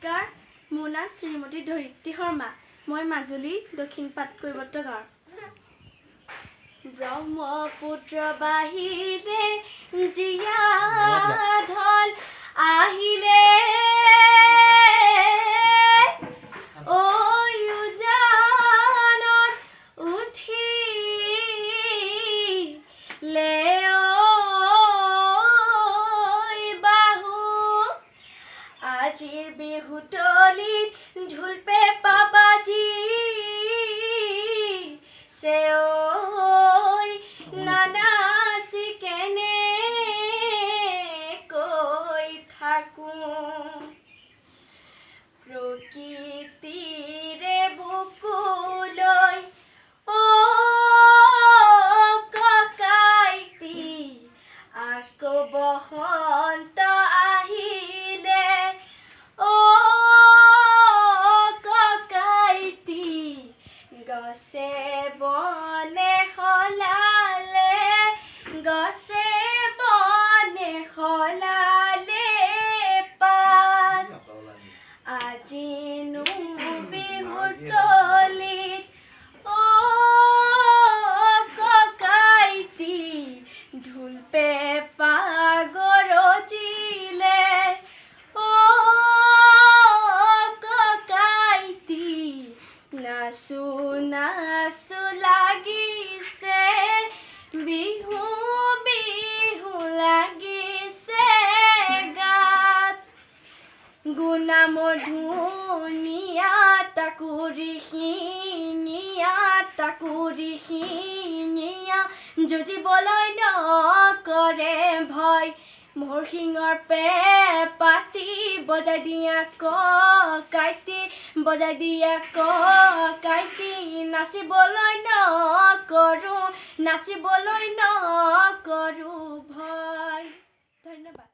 নমস্কাৰ, মোৰ নাম শ্ৰীমতী ধৰিত্ৰী শৰ্মা। মই মাজুলী দক্ষিণ পাটকৈবৰ্ত গাঁৱৰ। ব্ৰহ্মপুত্ৰ বাহিৰে জীয়া ঢল আহিলে উজানত উঠিলে আজিৰ বিহুতলিত ঢোল পেঁপা বাজিছে নানাচি কেনেকৈ থাকোঁ প্ৰকৃতিৰে বুকুলৈ ককাইটি আকৌ বসন্ত আহিলে গছে বনে সলালে পাত আজিনো বিহুৰ তলিত ককাইটি ঢোল পেঁপা গৰজিলে ককাইটি নাচো নাচো লাগিছে বিহু বিহু লাগিছে গাত গুণামধুনিয়া তাকুৰিখিনিয়া যুঁজিবলৈ নকৰে ভয় মোৰ শিঙৰ পেঁপাটি বজাই দিয়া ককাইটি নাচিবলৈ নকৰো ভয়। ধন্যবাদ।